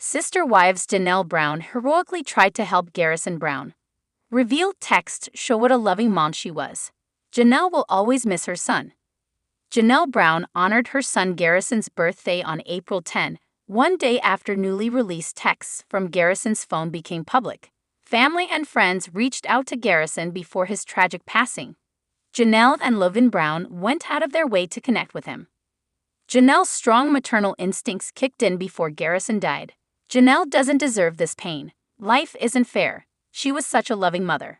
Sister wives Janelle Brown heroically tried to help Garrison Brown. Revealed texts show what a loving mom she was. Janelle will always miss her son. Janelle Brown honored her son Garrison's birthday on April 10, one day after newly released texts from Garrison's phone became public. Family and friends reached out to Garrison before his tragic passing. Janelle and Logan Brown went out of their way to connect with him. Janelle's strong maternal instincts kicked in before Garrison died. Janelle doesn't deserve this pain. Life isn't fair. She was such a loving mother.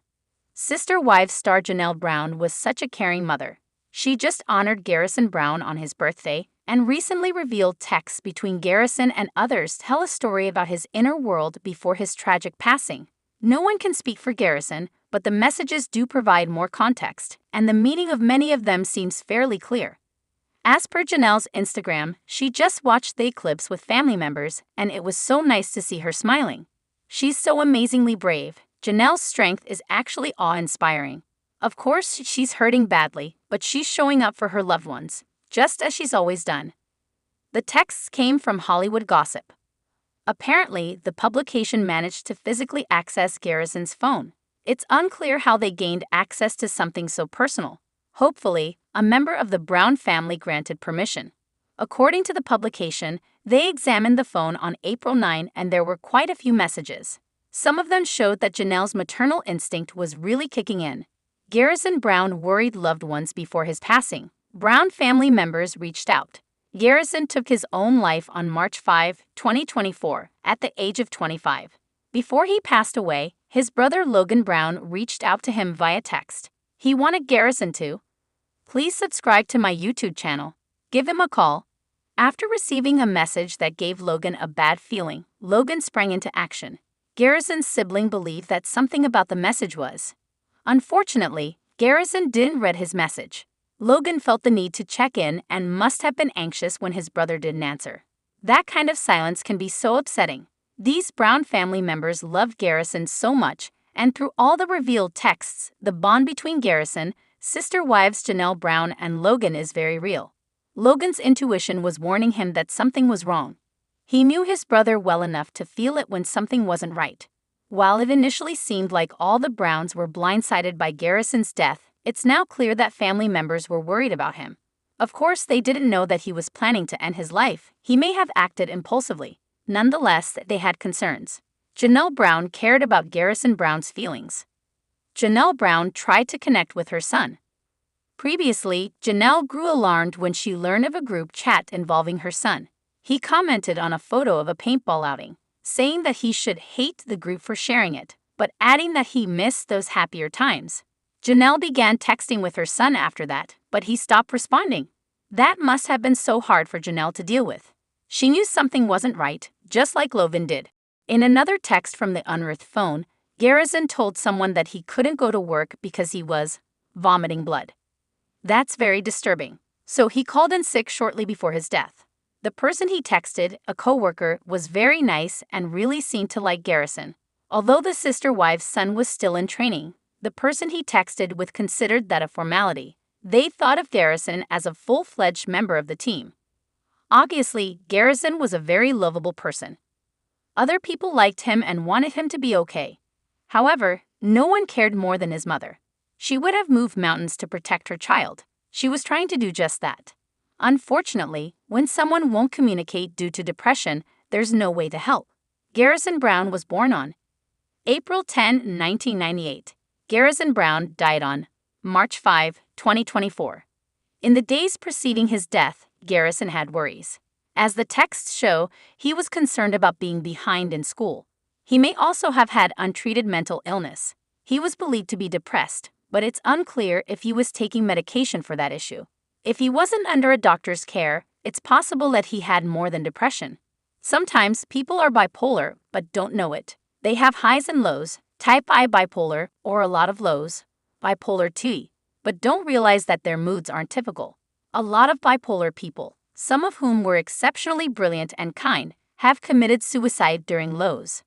Sister Wives star Janelle Brown was such a caring mother. She just honored Garrison Brown on his birthday and recently revealed texts between Garrison and others tell a story about his inner world before his tragic passing. No one can speak for Garrison, but the messages do provide more context, and the meaning of many of them seems fairly clear. As per Janelle's Instagram, she just watched the eclipse with family members, and it was so nice to see her smiling. She's so amazingly brave. Janelle's strength is actually awe-inspiring. Of course, she's hurting badly, but she's showing up for her loved ones, just as she's always done. The texts came from Hollywood Gossip. Apparently, the publication managed to physically access Garrison's phone. It's unclear how they gained access to something so personal. Hopefully, a member of the Brown family granted permission. According to the publication, they examined the phone on April 9 and there were quite a few messages. Some of them showed that Janelle's maternal instinct was really kicking in. Garrison Brown worried loved ones before his passing. Brown family members reached out. Garrison took his own life on March 5, 2024, at the age of 25. Before he passed away, his brother Logan Brown reached out to him via text. He wanted Garrison to please subscribe to my YouTube channel. Give him a call. After receiving a message that gave Logan a bad feeling, Logan sprang into action. Garrison's sibling believed that something about the message was. Unfortunately, Garrison didn't read his message. Logan felt the need to check in and must have been anxious when his brother didn't answer. That kind of silence can be so upsetting. These Brown family members loved Garrison so much, and through all the revealed texts, the bond between Garrison, sister wives Janelle Brown and Logan is very real. Logan's intuition was warning him that something was wrong. He knew his brother well enough to feel it when something wasn't right. While it initially seemed like all the Browns were blindsided by Garrison's death, it's now clear that family members were worried about him. Of course, they didn't know that he was planning to end his life. He may have acted impulsively. Nonetheless, they had concerns. Janelle Brown cared about Garrison Brown's feelings. Janelle Brown tried to connect with her son. Previously, Janelle grew alarmed when she learned of a group chat involving her son. He commented on a photo of a paintball outing, saying that he should hate the group for sharing it, but adding that he missed those happier times. Janelle began texting with her son after that, but he stopped responding. That must have been so hard for Janelle to deal with. She knew something wasn't right, just like Logan did. In another text from the unearthed phone, Garrison told someone that he couldn't go to work because he was vomiting blood. That's very disturbing. So he called in sick shortly before his death. The person he texted, a coworker, was very nice and really seemed to like Garrison. Although the sister wife's son was still in training, the person he texted with considered that a formality. They thought of Garrison as a full-fledged member of the team. Obviously, Garrison was a very lovable person. Other people liked him and wanted him to be okay. However, no one cared more than his mother. She would have moved mountains to protect her child. She was trying to do just that. Unfortunately, when someone won't communicate due to depression, there's no way to help. Garrison Brown was born on April 10, 1998. Garrison Brown died on March 5, 2024. In the days preceding his death, Garrison had worries. As the texts show, he was concerned about being behind in school. He may also have had untreated mental illness. He was believed to be depressed, but it's unclear if he was taking medication for that issue. If he wasn't under a doctor's care, it's possible that he had more than depression. Sometimes people are bipolar but don't know it. They have highs and lows, type I bipolar, or a lot of lows, bipolar T, but don't realize that their moods aren't typical. A lot of bipolar people, some of whom were exceptionally brilliant and kind, have committed suicide during lows.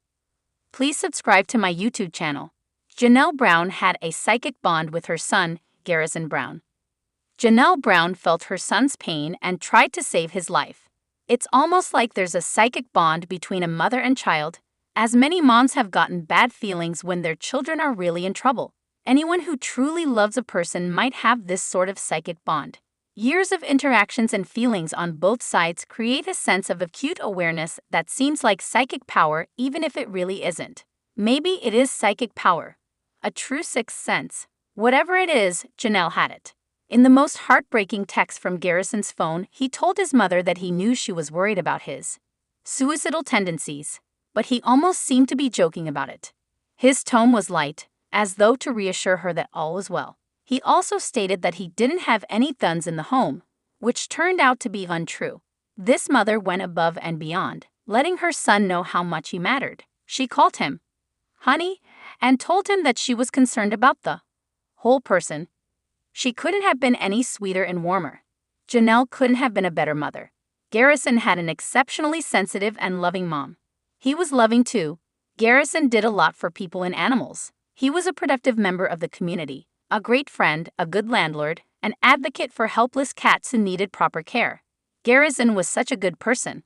Please subscribe to my YouTube channel. Janelle Brown had a psychic bond with her son, Garrison Brown. Janelle Brown felt her son's pain and tried to save his life. It's almost like there's a psychic bond between a mother and child, as many moms have gotten bad feelings when their children are really in trouble. Anyone who truly loves a person might have this sort of psychic bond. Years of interactions and feelings on both sides create a sense of acute awareness that seems like psychic power even if it really isn't. Maybe it is psychic power, a true sixth sense. Whatever it is, Janelle had it. In the most heartbreaking text from Garrison's phone, he told his mother that he knew she was worried about his suicidal tendencies, but he almost seemed to be joking about it. His tone was light, as though to reassure her that all was well. He also stated that he didn't have any guns in the home, which turned out to be untrue. This mother went above and beyond, letting her son know how much he mattered. She called him honey and told him that she was concerned about the whole person. She couldn't have been any sweeter and warmer. Janelle couldn't have been a better mother. Garrison had an exceptionally sensitive and loving mom. He was loving too. Garrison did a lot for people and animals. He was a productive member of the community, a great friend, a good landlord, an advocate for helpless cats who needed proper care. Garrison was such a good person.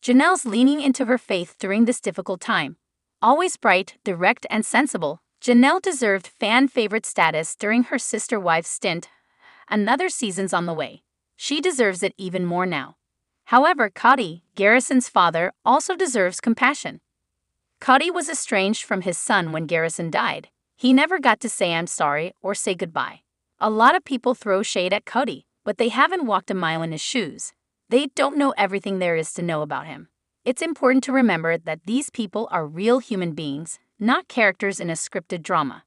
Janelle's leaning into her faith during this difficult time. Always bright, direct, and sensible, Janelle deserved fan favorite status during her sister-wife's stint. Another season's on the way. She deserves it even more now. However, Cody, Garrison's father, also deserves compassion. Cody was estranged from his son when Garrison died. He never got to say I'm sorry or say goodbye. A lot of people throw shade at Cody, but they haven't walked a mile in his shoes. They don't know everything there is to know about him. It's important to remember that these people are real human beings, not characters in a scripted drama.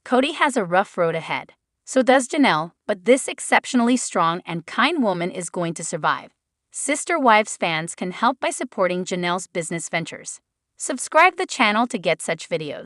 Cody has a rough road ahead. So does Janelle, but this exceptionally strong and kind woman is going to survive. Sister Wives fans can help by supporting Janelle's business ventures. Subscribe the channel to get such videos.